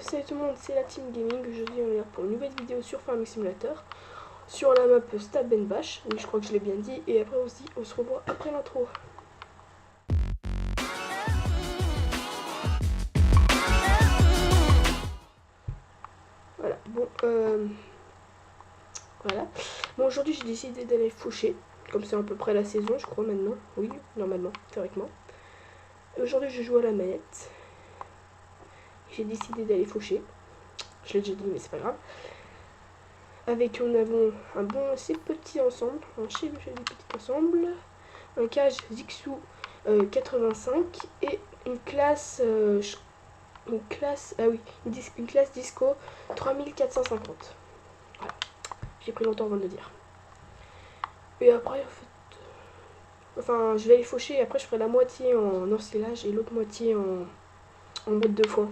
salut tout le monde, c'est la Team Gaming. Aujourd'hui on est là pour une nouvelle vidéo sur Farming Simulator sur la map Stab & Bash. Oui, je crois que je l'ai bien dit. Et après aussi on se revoit après l'intro. Voilà, voilà. Bon, aujourd'hui j'ai décidé d'aller faucher. Comme c'est à peu près la saison, je crois maintenant. Oui, normalement, théoriquement. Aujourd'hui je joue à la manette. J'ai décidé d'aller faucher. Je l'ai déjà dit mais c'est pas grave. Avec nous avons un bon assez petit ensemble, un chez du petit ensemble, un cage Zixu 85 et une classe une classe disco 3450. Voilà. J'ai pris longtemps avant de le dire. Et après enfin je vais les faucher et après je ferai la moitié en ensilage et l'autre moitié en botte de foin.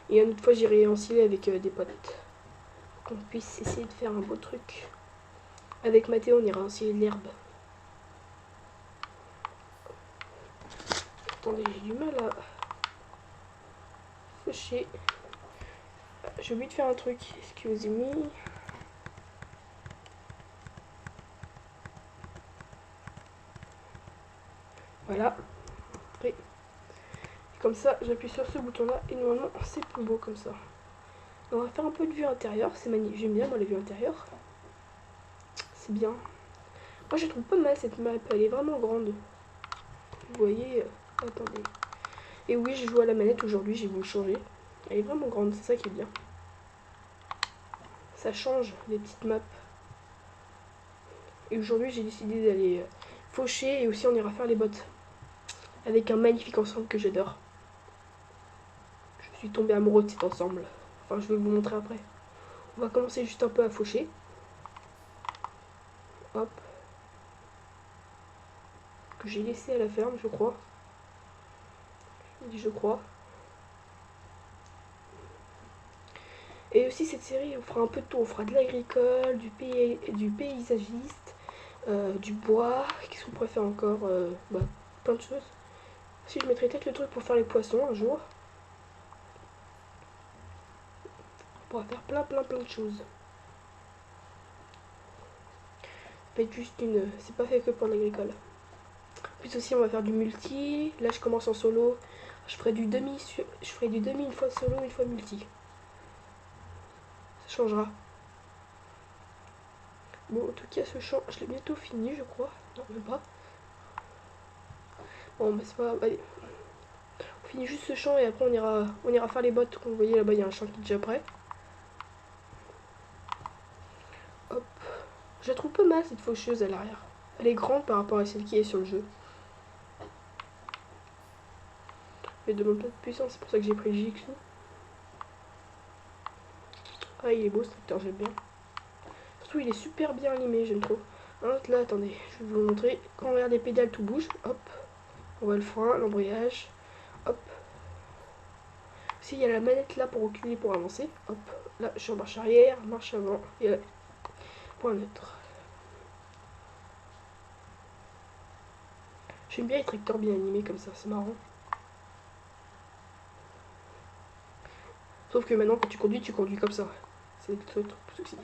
Et une autre fois j'irai ensiler avec des potes. Qu'on puisse essayer de faire un beau truc. Avec Mathéo on ira ensiler de l'herbe. Attendez, j'ai du mal à faucher. J'ai oublié de faire un truc. Excusez moi. Voilà. Et comme ça, j'appuie sur ce bouton là et normalement c'est plus beau comme ça. On va faire un peu de vue intérieure. C'est magnifique. J'aime bien moi les vues intérieures. C'est bien. Moi je trouve pas mal cette map. Elle est vraiment grande. Vous voyez. Attendez. Et oui, je joue à la manette aujourd'hui. J'ai voulu changer. Elle est vraiment grande. C'est ça qui est bien. Ça change les petites maps. Et aujourd'hui j'ai décidé d'aller faucher et aussi on ira faire les bottes. Avec un magnifique ensemble que j'adore. Je suis tombée amoureux de cet ensemble. Enfin, je vais vous montrer après. On va commencer juste un peu à faucher. Hop. Que j'ai laissé à la ferme, je crois. Je crois. Et aussi cette série, on fera un peu de tout. On fera de l'agricole, du paysagiste, du bois. Qu'est-ce qu'on pourrait faire encore plein de choses. Si je mettrai peut-être le truc pour faire les poissons un jour. On pourra faire plein de choses. Ça va être juste une... C'est pas fait que pour l'agricole. Puis aussi on va faire du multi. Là je commence en solo. Je ferai du demi une fois solo, une fois multi. Ça changera. Bon, en tout cas, ce champ, je l'ai bientôt fini, je crois. Non, même pas. Bon, bah c'est pas grave. Allez. On finit juste ce champ et après on ira faire les bottes. Comme vous voyez là-bas, il y a un champ qui est déjà prêt. Hop. Je la trouve pas mal cette faucheuse à l'arrière. Elle est grande par rapport à celle qui est sur le jeu. Elle demande pas de puissance, c'est pour ça que j'ai pris le GX. Ah, il est beau ce tracteur, j'aime bien. Surtout, il est super bien animé, j'aime trop. Hein, là, attendez, je vais vous montrer. Quand on regarde les pédales, tout bouge. Hop. On voit le frein, l'embrayage. Hop. Si, il y a la manette là pour reculer, pour avancer. Hop. Là, je suis en marche arrière, marche avant. Et là, point neutre. J'aime bien les tracteurs bien animés comme ça, c'est marrant. Sauf que maintenant, quand tu conduis comme ça. C'est trop souci.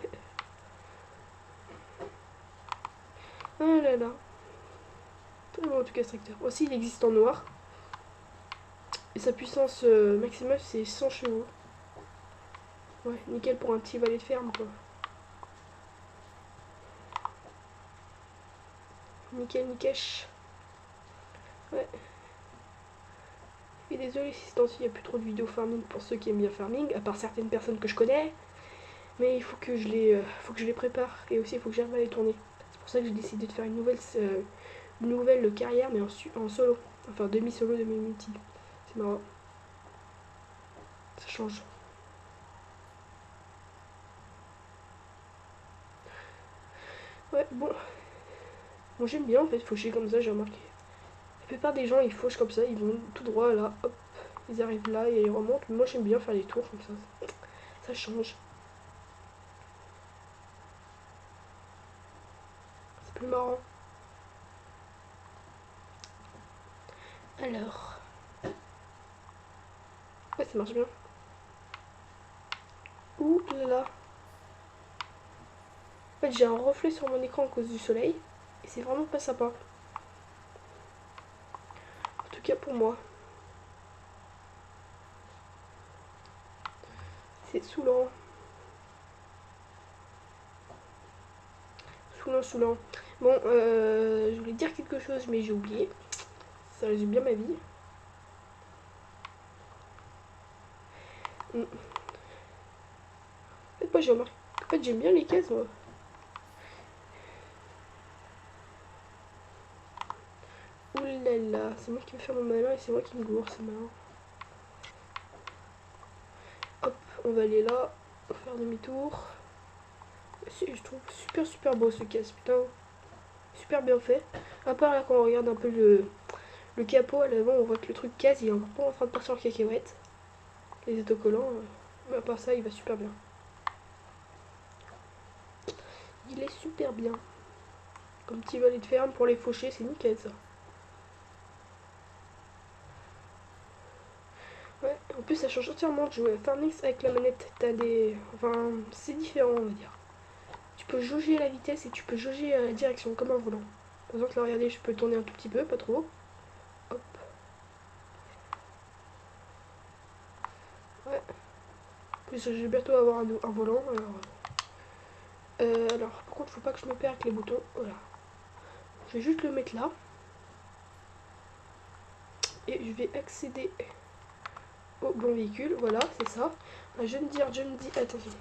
Ah là là. Très bon en tout cas ce tracteur. Aussi, il existe en noir. Et sa puissance maximale, c'est 100 chevaux. Ouais, nickel pour un petit valet de ferme, quoi. Nickel, nickel. Ouais. Et désolé si ce temps-ci il n'y a plus trop de vidéos farming pour ceux qui aiment bien farming, à part certaines personnes que je connais. Mais il faut que je les prépare. Et aussi il faut que j'arrive à les tourner. C'est pour ça que j'ai décidé de faire une nouvelle carrière mais en solo. Enfin demi-solo, demi-multi. C'est marrant. Ça change. Ouais, bon. Moi j'aime bien en fait faucher comme ça, j'ai remarqué. La plupart des gens ils fauchent comme ça, ils vont tout droit là, hop. Ils arrivent là et ils remontent. Mais moi j'aime bien faire les tours comme ça. Ça change. C'est plus marrant. Alors. ça marche bien. Ouh là là. En fait, j'ai un reflet sur mon écran à cause du soleil. Et c'est vraiment pas sympa. En tout cas pour moi. C'est saoulant. Saoulant. Bon, je voulais dire quelque chose, mais j'ai oublié. Ça résume bien ma vie. En fait, moi j'ai remarqué. En fait, j'aime bien les cases, moi. Ouh là là, c'est moi qui vais faire mon malin et c'est moi qui me gourre, c'est malin. Hop, on va aller là, on va faire demi-tour. Je trouve super beau ce casque, putain. Super bien fait. À part là quand on regarde un peu le capot à l'avant, on voit que le truc casse, il est encore pas en train de partir en cacahuète. Les autocollants, mais à part ça, il va super bien. Il est super bien. Comme petit valet de ferme pour les faucher, c'est nickel ça. Ouais, en plus ça change entièrement de jouer à Farmix avec la manette. T'as des... Enfin, c'est différent on va dire. Tu peux jauger la vitesse et tu peux jauger la direction comme un volant. Par exemple là regardez, je peux tourner un tout petit peu, pas trop. Hop. Ouais. En plus je vais bientôt avoir un volant. Alors par contre faut pas que je me perde avec les boutons. Voilà. Je vais juste le mettre là. Et je vais accéder au bon véhicule. Voilà, c'est ça. Un John Deere, attention.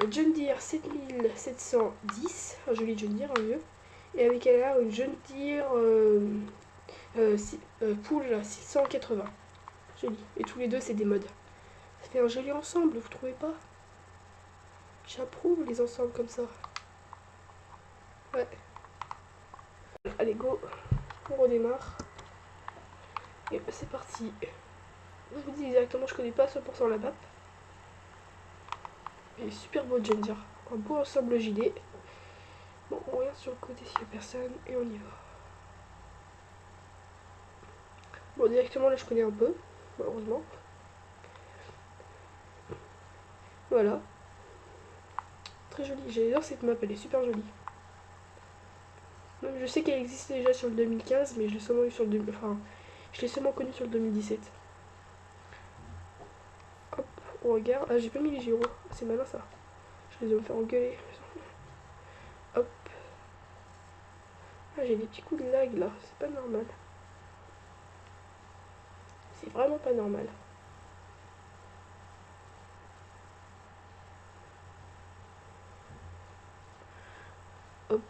John Deere 7710, un joli John Deere, un vieux. Et avec elle une John Deere Pool 680. Joli. Et tous les deux, c'est des modes. Ça fait un joli ensemble, vous trouvez pas? J'approuve les ensembles comme ça. Ouais. Allez, go. On redémarre. Et c'est parti. Je vous dis directement, je connais pas 100% la map. Et super beau John Deere. Un beau ensemble gilet. Bon, on regarde sur le côté s'il n'y a personne et on y va. Bon, directement là, je connais un peu, malheureusement. Voilà. Très jolie. J'adore cette map, elle est super jolie. Même je sais qu'elle existe déjà sur le 2015, mais je l'ai seulement eu sur le enfin, je l'ai seulement connue sur le 2017. Hop, on regarde. Ah, j'ai pas mis les gyros. C'est malin ça. Je les ai me faire engueuler. Hop. Ah, j'ai des petits coups de lag là. C'est pas normal. C'est vraiment pas normal. Hop.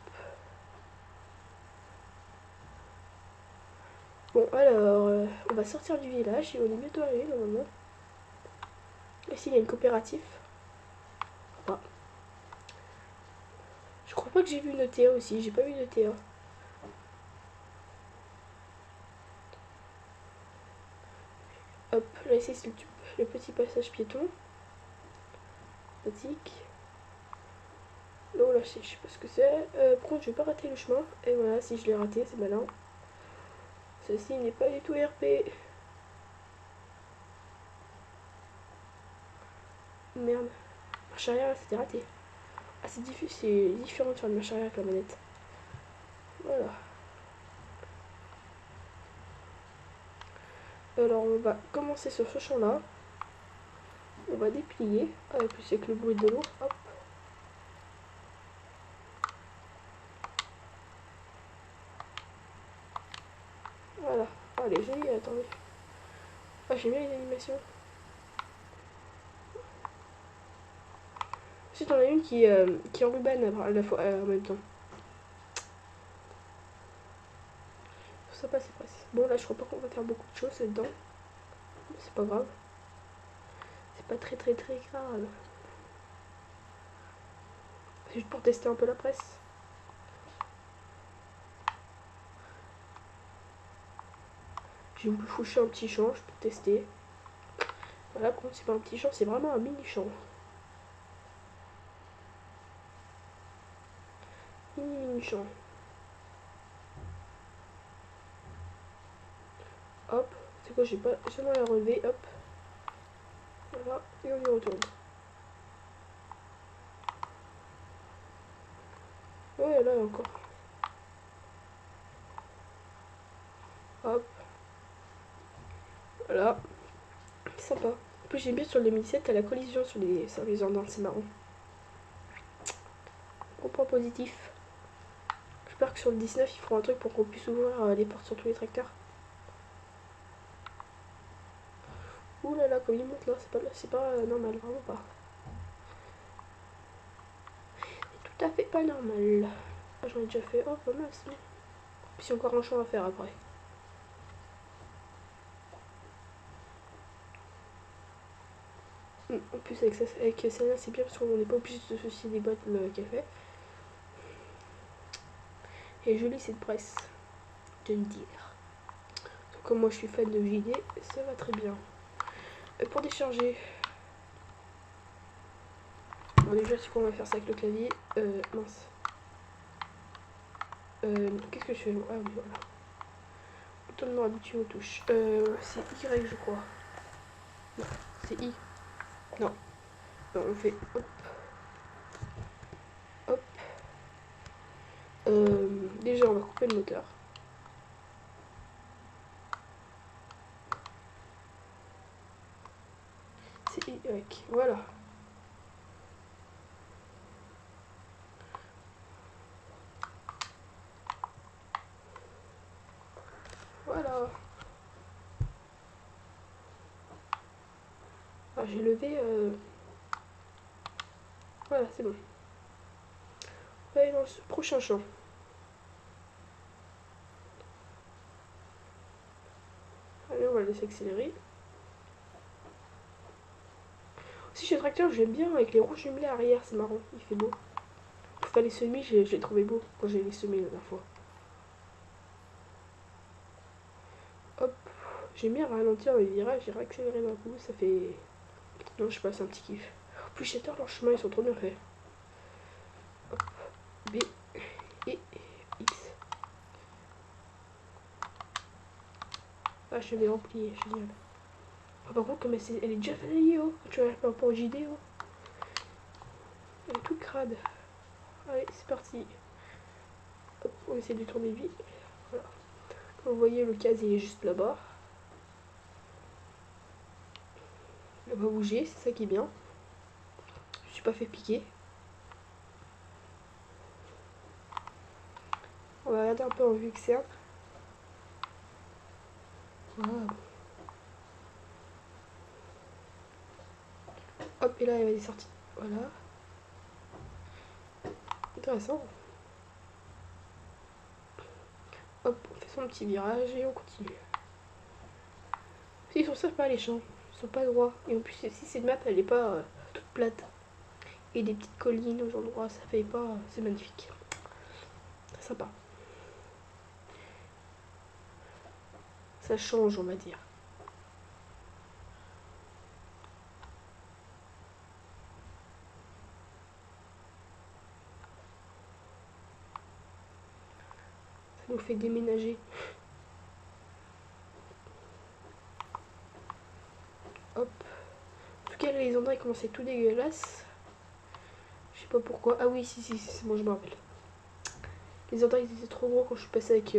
Bon, alors, on va sortir du village et on est bientôt arrivé normalement. Ici, il y a une coopérative. Ah. Je crois pas que j'ai vu une ETA aussi. J'ai pas vu d'ETA. Hop, là ici c'est le petit passage piéton. Pratique. Oh là, je sais pas ce que c'est. Par contre, je vais pas rater le chemin. Et voilà, si je l'ai raté, c'est malin. Ceci n'est pas du tout RP. Merde. Marche arrière, c'était raté. Ah, c'est différent de faire une marche arrière avec la manette. Voilà. Alors, on va commencer sur ce champ-là. On va déplier. Ah, et puis c'est que le bruit de l'eau. Hop. Voilà. Allez, joli, attendez. Ah, j'aime bien les animations. Ensuite, on a une qui enrubane à la fois, en même temps. Ça passe, c'est passé. Bon, là, je crois pas qu'on va faire beaucoup de choses là-dedans. C'est pas grave. C'est pas très grave. C'est juste pour tester un peu la presse. J'ai me fouché un petit champ, je peux tester. Voilà, par contre, c'est pas un petit champ, c'est vraiment un mini champ. Mini champ. Hop, c'est quoi, j'ai pas seulement la relever, hop. Voilà, et on y retourne. Ouais, là encore. Hop. Voilà. Sympa. En plus, j'aime bien sur le 2007, t'as la collision sur les ordures, c'est marrant. Gros point positif. J'espère que sur le 19, ils feront un truc pour qu'on puisse ouvrir les portes sur tous les tracteurs. Ouh là là, comme il monte là, c'est pas normal, vraiment pas. C'est tout à fait pas normal. Ah, j'en ai déjà fait. Oh, pas mal, c'est bien. Puis encore un champ à faire après. En plus, avec celle-là, c'est bien parce qu'on n'est pas obligé de se soucier des boîtes le café. Et jolie cette presse, de me dire. Comme moi je suis fan de JD, ça va très bien. Pour décharger. Bon, déjà, c'est qu'on va faire ça avec le clavier. Mince. Qu'est-ce que je fais? Ah oui, voilà. Autant de me habituer aux touches. C'est Y, je crois. Non, c'est I. Non. Non, on fait hop. Hop. Déjà, on va couper le moteur. C'est Y. Voilà. Voilà. Ah, j'ai levé. Voilà, c'est bon. On va aller dans ce prochain champ. Allez, on va le laisser accélérer. Si chez le tracteur, j'aime bien avec les roues jumelées arrière, c'est marrant, il fait beau. Enfin, les semis, j'ai trouvé beau quand j'ai les semés la dernière fois. Hop, j'aime bien ralentir les virages et réaccélérer d'un coup, ça fait. Non, je sais pas, c'est un petit kiff. En plus, j'adore leurs chemins, ils sont trop bien faits. Hop, B et X. Ah, je vais remplir, génial. Ah, par contre, comme elle est déjà faite, oh. Tu vois, par rapport au JD, oh. Elle est toute crade. Allez, c'est parti. Hop, on essaie de tourner vite. Voilà. Comme vous voyez, le casier est juste là-bas. Il va pas bouger, c'est ça qui est bien. Je suis pas fait piquer. On va regarder un peu en vue externe. Wow. Hop, et là, il y avait des sorties. Voilà. Intéressant. Hop, on fait son petit virage et on continue. Ils sont sympas les champs. Ils sont pas droits. Et en plus, si cette map, elle est pas toute plate. Et des petites collines aux endroits, ça fait pas. C'est magnifique. Très sympa. Ça change, on va dire. Ça nous fait déménager. Hop. En tout cas, les endroits ils commençaient tout dégueulasses. Je sais pas pourquoi. Ah oui, si, moi je me rappelle. Les endroits ils étaient trop gros quand je suis passée avec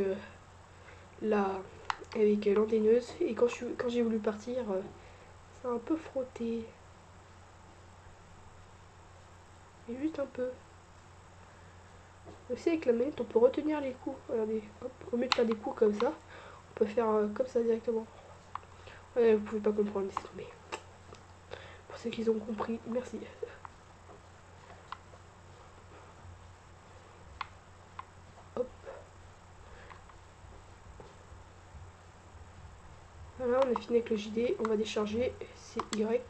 avec l'anteineuse. Et quand j'ai voulu partir, ça a un peu frotté. Mais juste un peu. Aussi avec la manette on peut retenir les coups. Regardez, hop, au lieu de faire des coups comme ça, on peut faire comme ça directement. Ouais, vous pouvez pas comprendre, laissez tomber. Pour ceux qui ont compris, merci. Hop. Voilà, on a fini avec le JD, on va décharger, c'est Y.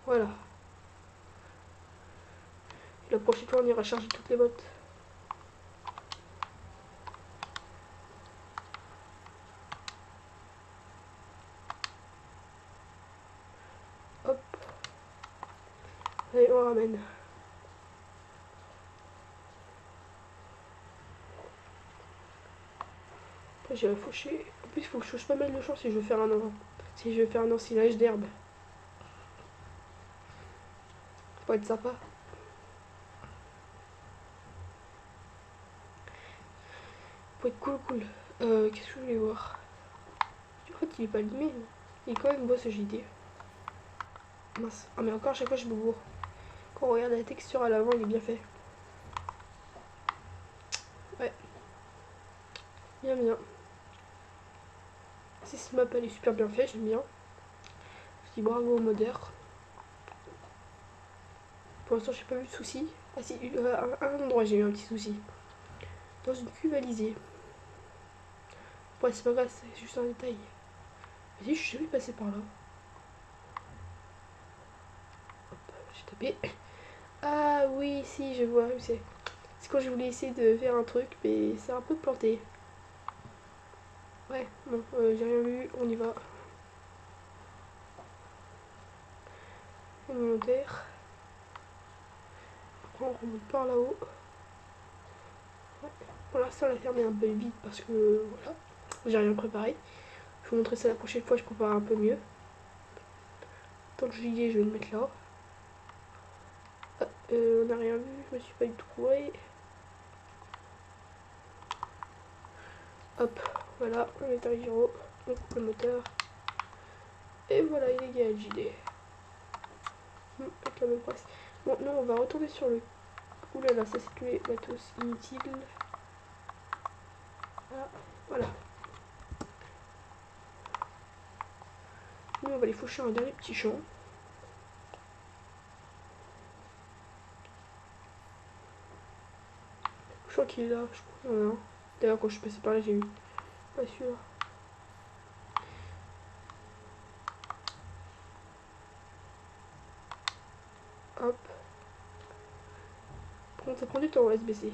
Voilà. La prochaine fois on ira charger toutes les bottes. Hop. Allez, on ramène. J'ai fauché. En plus, il faut que je change pas mal de champ si je veux faire si je veux faire un ensilage d'herbe. Faut être sympa. Faut être cool. Qu'est-ce que je voulais voir? En fait, il est pas allumé. Il est quand même beau ce JD. Mince. Ah, mais encore, à chaque fois, je me bourre. Quand on regarde la texture à l'avant, il est bien fait. Ouais. Bien. Si map elle est super bien fait, j'aime bien. Je dis bravo au modeur. Pour l'instant, j'ai pas eu de soucis. Ah si, à un endroit, j'ai eu un petit souci. Dans une cuve alizée. Ouais, c'est pas grave, c'est juste un détail. Vas-y, je suis jamais passé par là. Hop, j'ai tapé. Ah oui, si, je vois où c'est. C'est quand je voulais essayer de faire un truc, mais c'est un peu planté. Ouais, bon, j'ai rien vu, on y va. Volontaire. Après, on remonte par là-haut. Ouais. Pour l'instant, la ferme est un peu vide parce que voilà, j'ai rien préparé. Je vais vous montrer ça la prochaine fois, je prépare un peu mieux. Tant que je l'ai, je vais le mettre là. Ah, on n'a rien vu, je me suis pas du tout couré. Hop, voilà, on est arrivé en haut. On coupe le moteur. Et voilà, il est gagné JD. Avec la même presse. Bon, nous on va retourner sur le. Oulala, ça c'est tous les matos inutiles. Ah, voilà. Nous on va les faucher un dernier petit champ. Je crois qu'il est là, je crois. Non. D'ailleurs, quand je suis passé par là, j'ai eu. Pas sûr. Hop. Par contre, ça prend du temps, on va se baisser.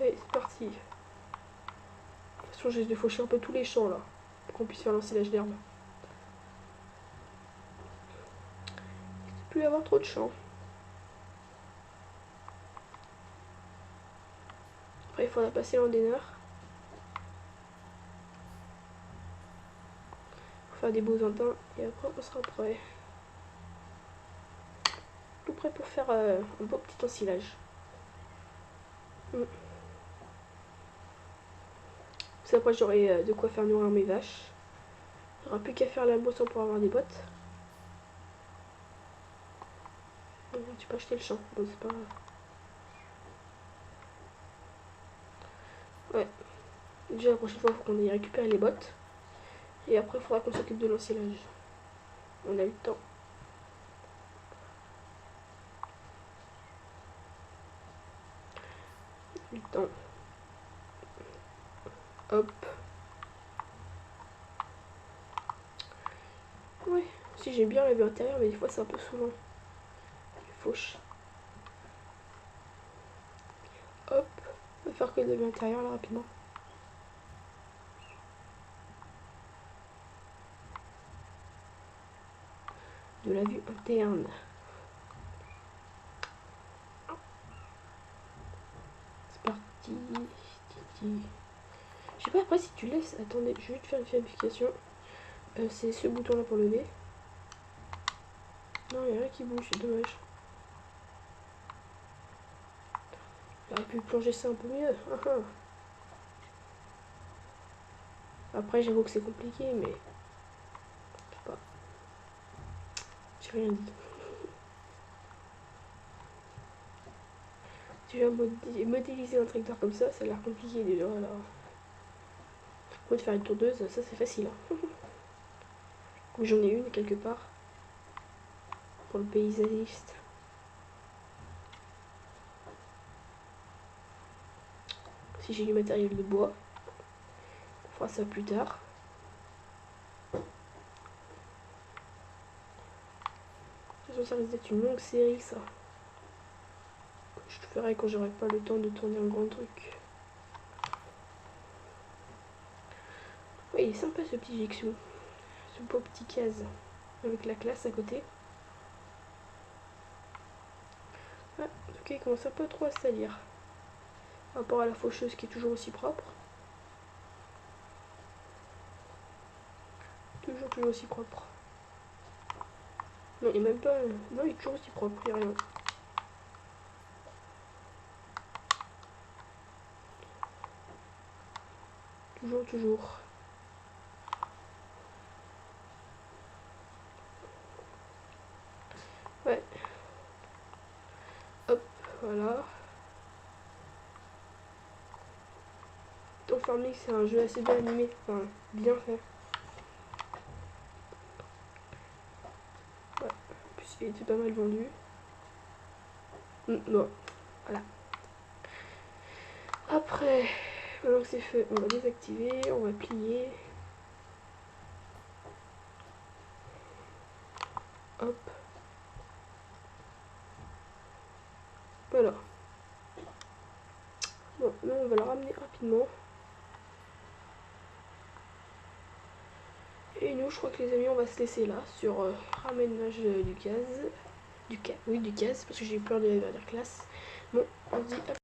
Allez, c'est parti. De toute façon, j'ai de faucher un peu tous les champs là. Pour qu'on puisse faire l'ensilage d'herbe. Il ne plus y avoir trop de champs. Après, il faudra passer l'endéneur. Pour faire des beaux entins. Et après, on sera prêt. Tout prêt pour faire un beau petit ensilage. Ça, après, j'aurai de quoi faire nourrir mes vaches. Il n'y aura plus qu'à faire la boisson pour avoir des bottes. Tu peux acheter le champ. Bon, c'est pas grave. Ouais. Déjà, la prochaine fois, il faut qu'on aille récupérer les bottes. Et après, il faudra qu'on s'occupe de l'ensilage. On a eu le temps. Le temps. Hop. Ouais. Si j'ai bien lavé l'intérieur, mais des fois, c'est un peu souvent. Fauche. Hop. On va faire que de laver l'intérieur, là, rapidement. De la vue interne. C'est parti. Je sais pas après si tu laisses. Attendez, je vais te faire une vérification. C'est ce bouton là pour lever. Non, il n'y a rien qui bouge, c'est dommage. J'aurais pu plonger ça un peu mieux. Après, j'avoue que c'est compliqué, mais. Je sais pas. J'ai rien dit. Tu vas modéliser un tracteur comme ça a l'air compliqué déjà. Alors, pour faire une tondeuse, ça c'est facile. J'en ai une quelque part. Pour le paysagiste. Si j'ai du matériel de bois, on fera ça plus tard. De toute façon, ça risque d'être une longue série, ça. Je te ferai quand j'aurai pas le temps de tourner un grand truc. Ouais, il est sympa ce petit Jixou. Ce beau petit case. Avec la classe à côté. Ouais, en tout cas, il commence un peu trop à salir. par rapport à la faucheuse qui est toujours aussi propre. Toujours aussi propre. Non, il est même pas... Non, il est toujours aussi propre, il n'y a rien. Toujours. Ouais. Hop, voilà. Ton Farming, c'est un jeu assez bien animé. Enfin, bien fait. Ouais. En plus, il était pas mal vendu. Bon, voilà. Après, maintenant que c'est fait, on va désactiver, on va plier. Hop. Voilà. Bon, là on va le ramener rapidement. Et nous, je crois que les amis, on va se laisser là sur ramenage du gaz. Du gaz, parce que j'ai eu peur de la dernière classe. Bon, on se dit à